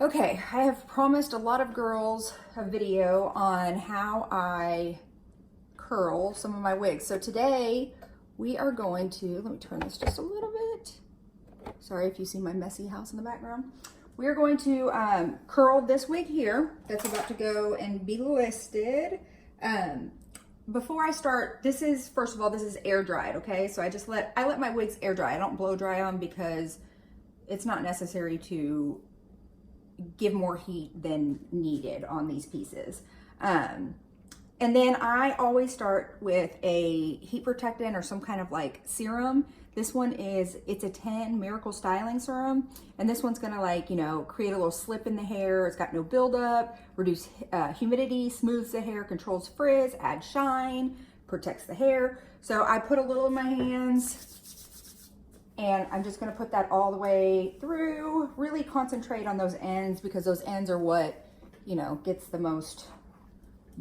Okay, I have promised a lot of girls a video on how I curl some of my wigs. So today we are going to, let me turn this just a little bit. Sorry if you see my messy house in the background. We are going to curl this wig here that's about to go and be listed. Before I start, this is, first of all, this is air dried, okay? So I let my wigs air dry. I don't blow dry them because it's not necessary to give more heat than needed on these pieces. And then I always start with a heat protectant or some kind of like serum. This one it's a 10 Miracle Styling Serum. And this one's gonna create a little slip in the hair. It's got no buildup, reduce humidity, smooths the hair, controls frizz, adds shine, protects the hair. So I put a little in my hands, and I'm just gonna put that all the way through, really concentrate on those ends because those ends are what, gets the most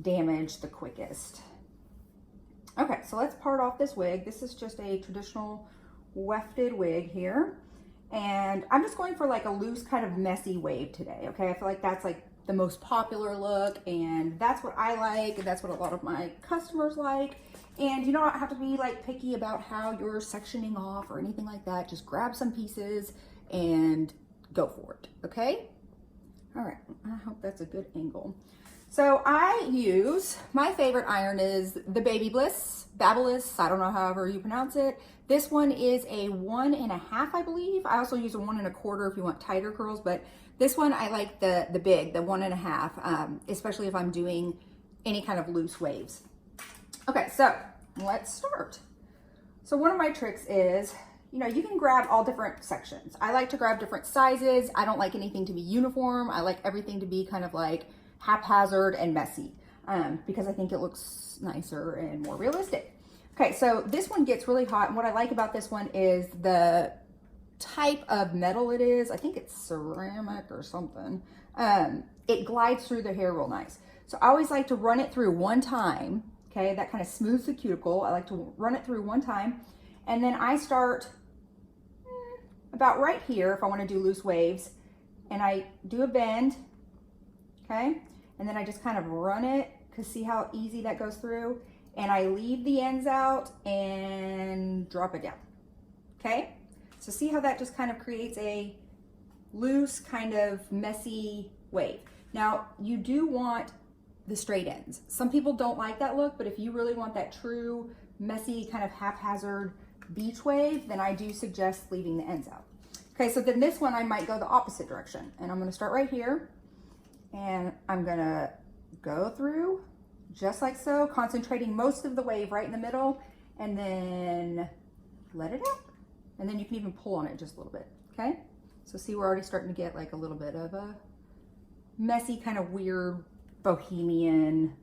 damage the quickest. Okay, so let's part off this wig. This is just a traditional wefted wig here. And I'm just going for like a loose kind of messy wave today, okay? I feel like that's like the most popular look, and that's what I like, and that's what a lot of my customers like. And you don't have to be like picky about how you're sectioning off or anything like that. Just grab some pieces and go for it, okay? All right, I hope that's a good angle. So I use, my favorite iron is the Baby Bliss, Babyliss, I don't know however you pronounce it. This one is a 1.5, I believe. I also use a 1.25 if you want tighter curls, but this one I like the big, the 1.5, especially if I'm doing any kind of loose waves. Okay, so let's start. So one of my tricks is, you can grab all different sections. I like to grab different sizes. I don't like anything to be uniform. I like everything to be kind of like haphazard and messy because I think it looks nicer and more realistic. Okay, so this one gets really hot, and what I like about this one is the type of metal it is. I think it's ceramic or something. It glides through the hair real nice. So I always like to run it through one time. Okay, that kind of smooths the cuticle. I like to run it through one time. And then I start about right here if I want to do loose waves. And I do a bend, okay? And then I just kind of run it, because see how easy that goes through? And I leave the ends out and drop it down, okay? So see how that just kind of creates a loose, kind of messy wave. Now, you do want the straight ends. Some people don't like that look, but if you really want that true, messy, kind of haphazard beach wave, then I do suggest leaving the ends out. Okay, so then this one I might go the opposite direction. And I'm gonna start right here, and I'm gonna go through just like so, concentrating most of the wave right in the middle, and then let it out. And then you can even pull on it just a little bit, okay? So see, we're already starting to get like a little bit of a messy, kind of weird, bohemian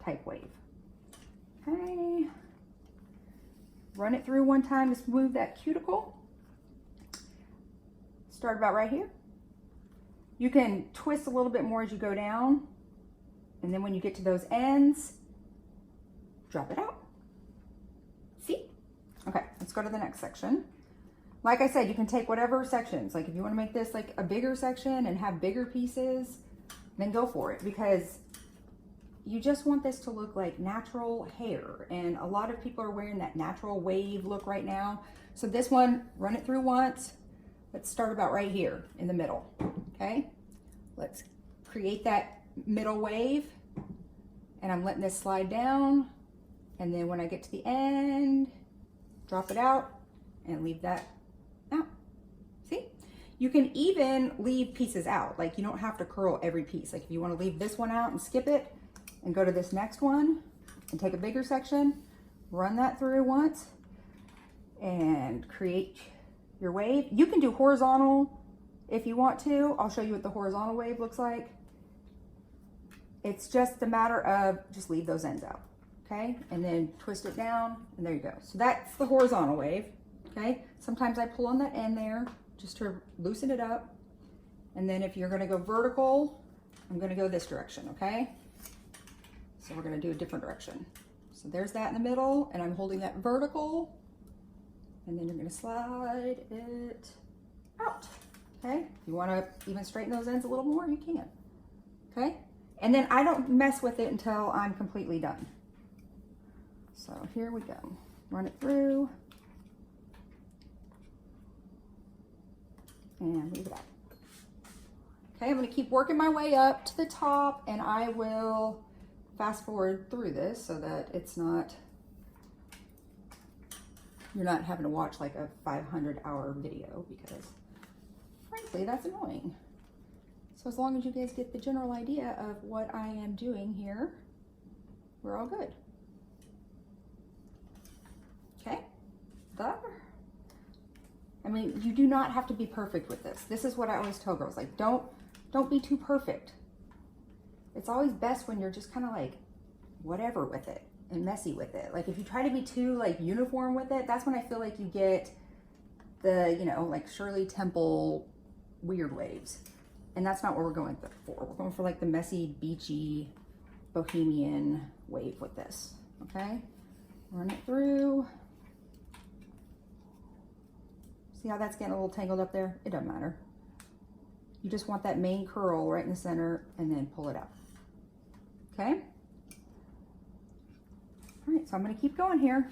type wave. Okay. Run it through one time to smooth that cuticle. Start about right here. You can twist a little bit more as you go down. And then when you get to those ends, drop it out. See? Okay, let's go to the next section. Like I said, you can take whatever sections. Like if you want to make this like a bigger section and have bigger pieces, then go for it, because you just want this to look like natural hair. And a lot of people are wearing that natural wave look right now. So this one, run it through once. Let's start about right here in the middle, okay? Let's create that middle wave, and I'm letting this slide down. And then when I get to the end, drop it out and leave that out. See? You can even leave pieces out. Like you don't have to curl every piece. Like if you want to leave this one out and skip it and go to this next one and take a bigger section, run that through once and create your wave. You can do horizontal if you want to. I'll show you what the horizontal wave looks like. It's just a matter of just leave those ends out, okay? And then twist it down, and there you go. So that's the horizontal wave, okay? Sometimes I pull on that end there just to loosen it up. And then if you're gonna go vertical, I'm gonna go this direction, okay? So we're gonna do a different direction. So there's that in the middle, and I'm holding that vertical, and then you're gonna slide it out. Okay, if you want to even straighten those ends a little more, you can. Okay, and then I don't mess with it until I'm completely done. So here we go. Run it through and leave it out. Okay, I'm going to keep working my way up to the top, and I will fast forward through this so that it's not, you're not having to watch like a 500-hour video, because frankly, that's annoying. So as long as you guys get the general idea of what I am doing here, we're all good. Okay, there. I mean, you do not have to be perfect with this. This is what I always tell girls, like, don't be too perfect. It's always best when you're just kind of like whatever with it and messy with it. Like if you try to be too like uniform with it, that's when I feel like you get the, you know, like Shirley Temple weird waves. And that's not what we're going for. We're going for like the messy, beachy, bohemian wave with this, okay? Run it through. See how that's getting a little tangled up there? It doesn't matter. You just want that main curl right in the center and then pull it out. Okay? All right, so I'm gonna keep going here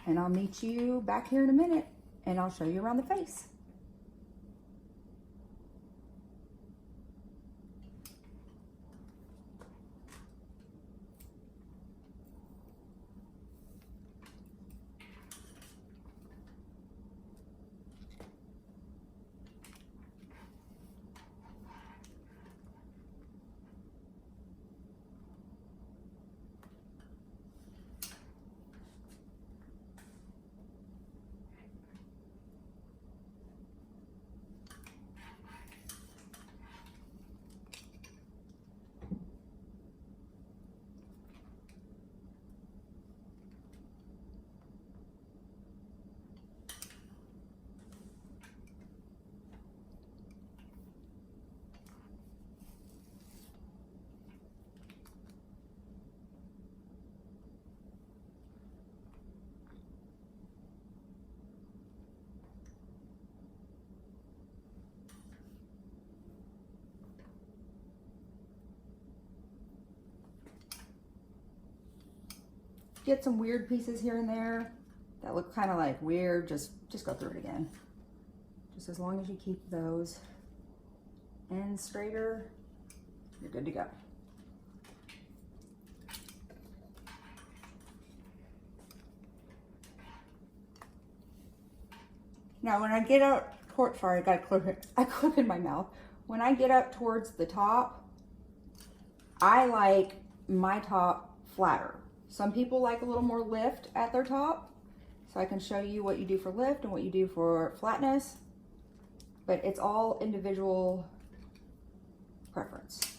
and I'll meet you back here in a minute and I'll show you around the face. Get some weird pieces here and there that look kind of like weird, just go through it again. Just as long as you keep those ends straighter, you're good to go. Now when I get up toward, sorry, I got a clip in my mouth. When I get up towards the top, I like my top flatter. Some people like a little more lift at their top, so I can show you what you do for lift and what you do for flatness, but it's all individual preference.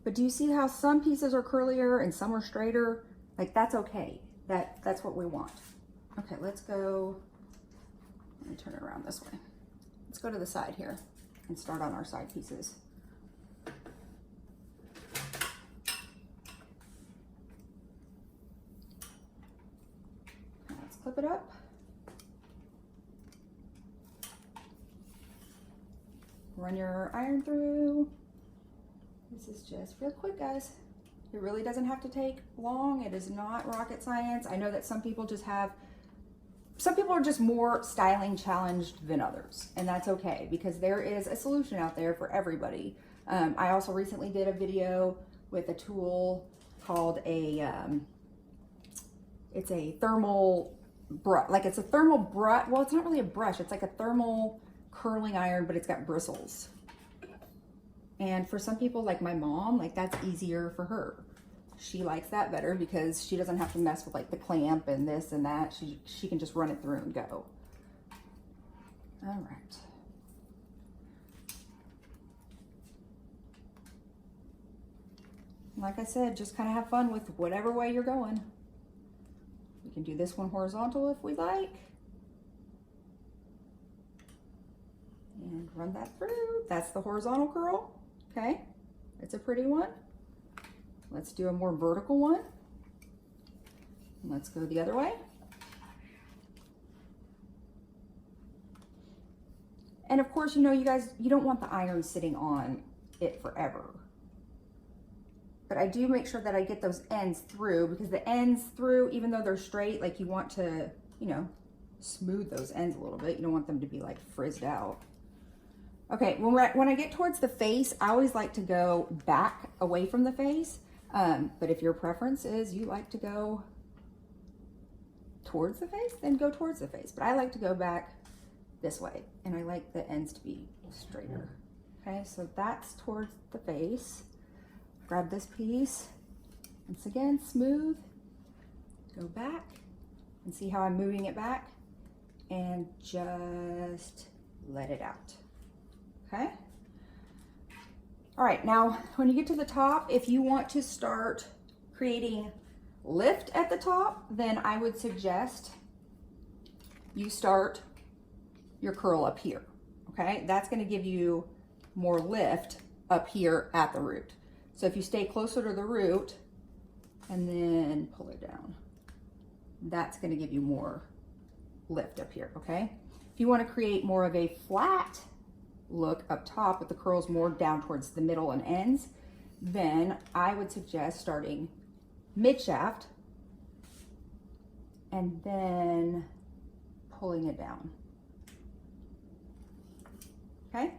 But do you see how some pieces are curlier and some are straighter? Like that's okay. That's what we want. Okay, let's go, let me turn it around this way. Let's go to the side here and start on our side pieces. Let's clip it up. Run your iron through. This is just real quick, guys. It really doesn't have to take long. It is not rocket science. I know that some people are just more styling challenged than others, and that's okay because there is a solution out there for everybody. I also recently did a video with a tool called it's a thermal brush, like it's a thermal brush. Well, it's not really a brush. It's like a thermal curling iron, but it's got bristles. And for some people like my mom, like that's easier for her. She likes that better because she doesn't have to mess with like the clamp and this and that. She can just run it through and go. All right. Like I said, just kind of have fun with whatever way you're going. We can do this one horizontal if we like. And run that through. That's the horizontal curl. Okay, it's a pretty one. Let's do a more vertical one. Let's go the other way. And of course, you know, you guys, you don't want the iron sitting on it forever. But I do make sure that I get those ends through, because the ends through, even though they're straight, like you want to, you know, smooth those ends a little bit. You don't want them to be like frizzed out. Okay, when I get towards the face, I always like to go back away from the face. But if your preference is you like to go towards the face, then go towards the face. But I like to go back this way, and I like the ends to be straighter. Okay, so that's towards the face. Grab this piece, once again, smooth, go back, and see how I'm moving it back, and just let it out, okay? All right, now when you get to the top, if you want to start creating lift at the top, then I would suggest you start your curl up here, okay? That's gonna give you more lift up here at the root. So if you stay closer to the root and then pull it down, that's gonna give you more lift up here, okay? If you wanna create more of a flat look up top with the curls more down towards the middle and ends, then I would suggest starting mid shaft and then pulling it down. Okay,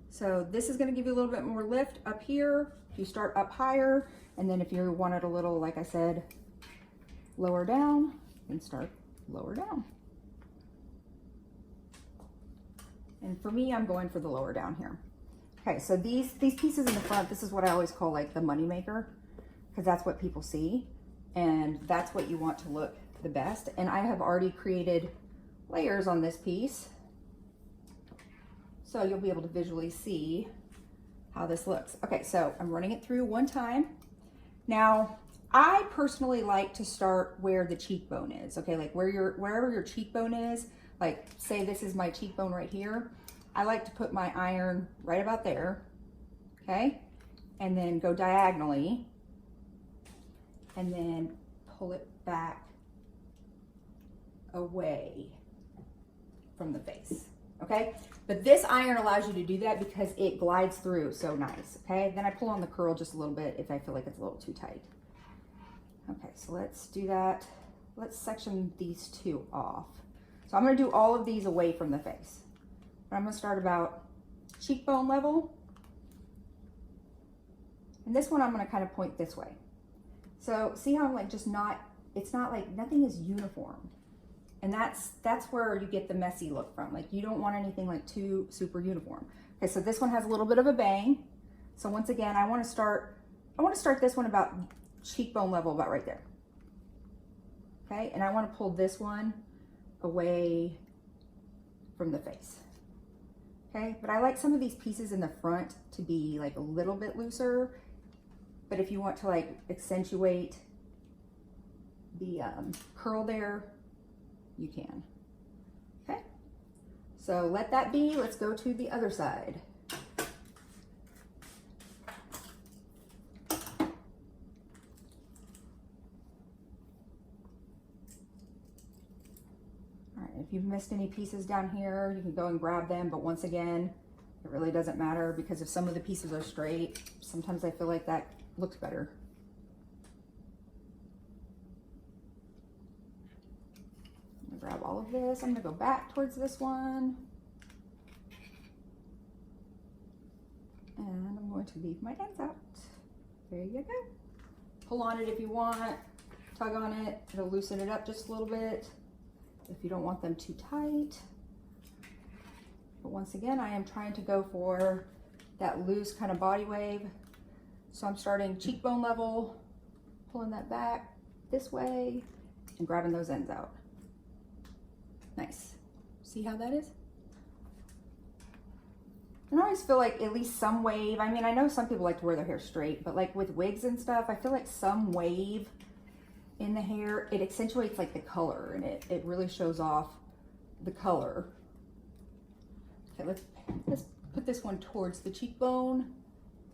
so this is going to give you a little bit more lift up here. If you start up higher, and then if you want it a little, like I said, lower down, then start lower down. And for me, I'm going for the lower down here. Okay, so these pieces in the front, this is what I always call like the money maker, because that's what people see, and that's what you want to look the best. And I have already created layers on this piece, so you'll be able to visually see how this looks. Okay, so I'm running it through one time. Now, I personally like to start where the cheekbone is, okay? Like wherever your cheekbone is, like say this is my cheekbone right here. I like to put my iron right about there, okay? And then go diagonally and then pull it back away from the face, okay? But this iron allows you to do that because it glides through so nice, okay? Then I pull on the curl just a little bit if I feel like it's a little too tight. Okay, so let's do that. Let's section these two off. So I'm gonna do all of these away from the face. But I'm gonna start about cheekbone level. And this one I'm gonna kind of point this way. So see how I'm like just not, it's not like, nothing is uniform. And that's where you get the messy look from. Like you don't want anything like too super uniform. Okay, so this one has a little bit of a bang. So once again, I wanna start this one about cheekbone level, about right there. Okay, and I wanna pull this one away from the face. Okay, but I like some of these pieces in the front to be like a little bit looser, but if you want to like accentuate the curl there, you can. Okay, so let that be. Let's go to the other side. If you've missed any pieces down here, you can go and grab them, but once again, it really doesn't matter because if some of the pieces are straight, sometimes I feel like that looks better. I'm gonna grab all of this. I'm gonna go back towards this one. And I'm going to leave my ends out. There you go. Pull on it if you want, tug on it, it'll loosen it up just a little bit if you don't want them too tight. But once again, I am trying to go for that loose kind of body wave. So I'm starting cheekbone level, pulling that back this way and grabbing those ends out. Nice. See how that is? And I always feel like at least some wave, I mean, I know some people like to wear their hair straight, but like with wigs and stuff, I feel like some wave in the hair, it accentuates like the color and it really shows off the color. Okay, let's put this one towards the cheekbone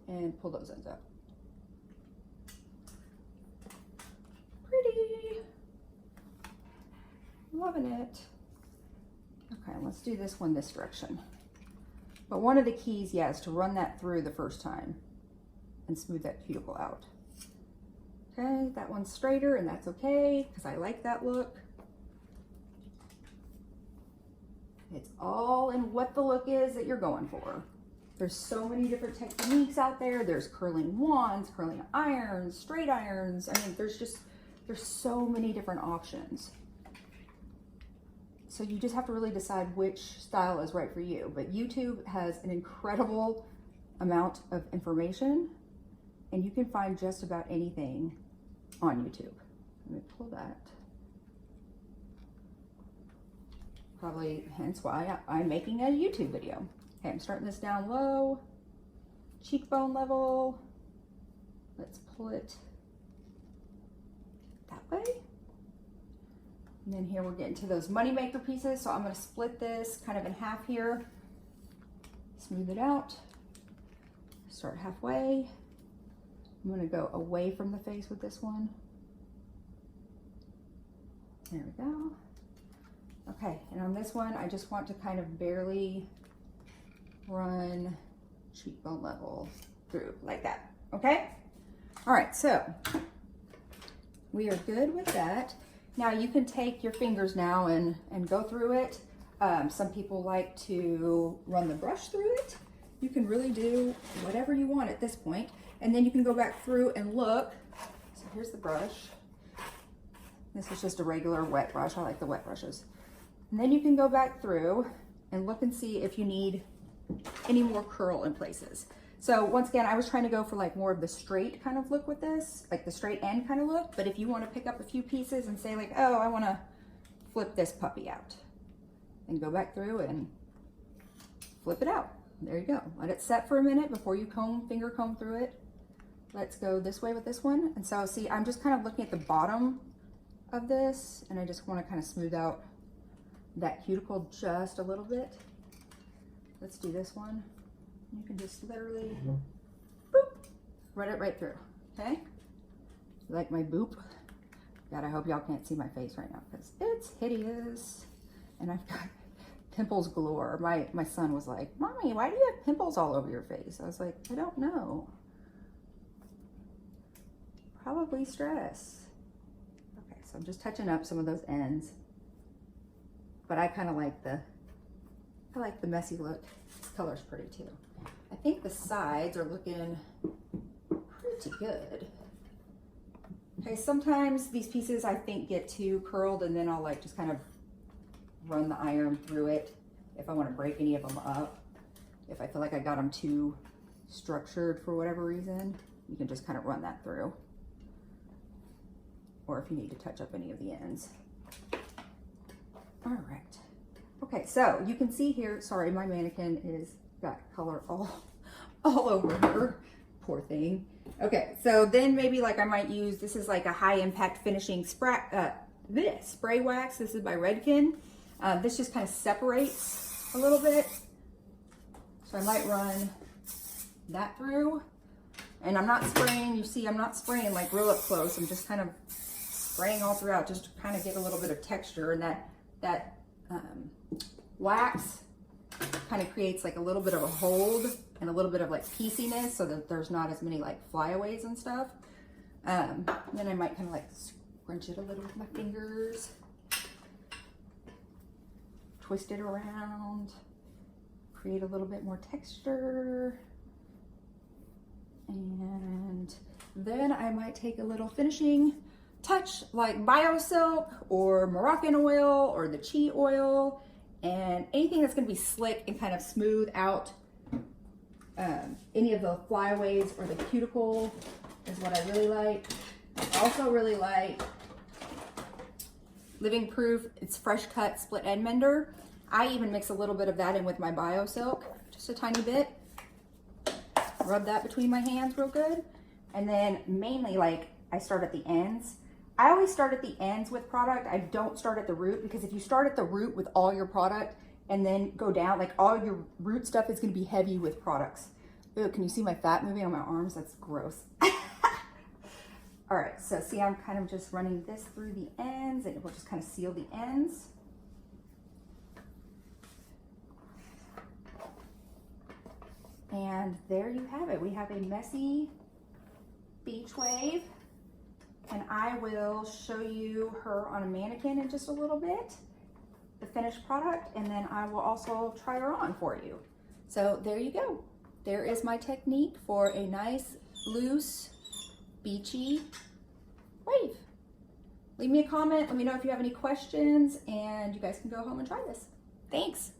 and pull those ends up. Pretty. Loving it. Okay, let's do this one this direction. But one of the keys, yeah, is to run that through the first time and smooth that cuticle out. Okay, that one's straighter and that's okay because I like that look. It's all in what the look is that you're going for. There's so many different techniques out there. There's curling wands, curling irons, straight irons. I mean, there's so many different options. So you just have to really decide which style is right for you. But YouTube has an incredible amount of information and you can find just about anything on YouTube. Let me pull that. Probably hence why I'm making a YouTube video. Okay, I'm starting this down low, cheekbone level. Let's pull it that way. And then here we're getting to those moneymaker pieces. So I'm gonna split this kind of in half here, smooth it out, start halfway. I'm gonna go away from the face with this one. There we go. Okay, and on this one, I just want to kind of barely run cheekbone level through like that, okay? All right, so we are good with that. Now you can take your fingers now and go through it. Some people like to run the brush through it. You can really do whatever you want at this point. And then you can go back through and look. So here's the brush. This is just a regular wet brush. I like the wet brushes. And then you can go back through and look and see if you need any more curl in places. So once again, I was trying to go for like more of the straight kind of look with this, like the straight end kind of look. But if you want to pick up a few pieces and say like, oh, I want to flip this puppy out, and go back through and flip it out. There you go. Let it set for a minute before you finger comb through it. Let's go this way with this one. And so see, I'm just kind of looking at the bottom of this and I just want to kind of smooth out that cuticle just a little bit. Let's do this one. You can just literally boop, run it right through, okay? You like my boop? God, I hope y'all can't see my face right now because it's hideous. And I've got pimples galore. My son was like, Mommy, why do you have pimples all over your face? I was like, I don't know. Probably stress. Okay, so I'm just touching up some of those ends. But I kind of like the messy look. This color's pretty too. I think the sides are looking pretty good. Okay, sometimes these pieces I think get too curled and then I'll like just kind of run the iron through it if I want to break any of them up. If I feel like I got them too structured for whatever reason, you can just kind of run that through. Or if you need to touch up any of the ends. All right. Okay, so you can see here, sorry, my mannequin is got color all over her. Poor thing. Okay, so then maybe like I might use, this is like a high impact finishing spray wax. This is by Redken. This just kind of separates a little bit. So I might run that through. And I'm not spraying, you see, I'm not spraying like real up close. I'm just kind of spraying all throughout just to kind of get a little bit of texture. And that wax kind of creates like a little bit of a hold and a little bit of like pieciness so that there's not as many like flyaways and stuff. Then I might kind of like scrunch it a little with my fingers. Twist it around. Create a little bit more texture. And then I might take a little finishing touch like BioSilk or Moroccan oil or the Chi oil and anything that's going to be slick and kind of smooth out any of the flyaways or the cuticle is what I really like. I also really like Living Proof. It's Fresh Cut Split End Mender. I even mix a little bit of that in with my BioSilk, just a tiny bit. Rub that between my hands real good. And then mainly like I start at the ends. I always start at the ends with product. I don't start at the root because if you start at the root with all your product and then go down, like all your root stuff is going to be heavy with products. Ew, can you see my fat moving on my arms? That's gross. All right, so see, I'm kind of just running this through the ends and it will just kind of seal the ends. And there you have it. We have a messy beach wave, and I will show you her on a mannequin in just a little bit, the finished product, and then I will also try her on for you. So there you go. There is my technique for a nice, loose, beachy wave. Leave me a comment. Let me know if you have any questions, and you guys can go home and try this. Thanks.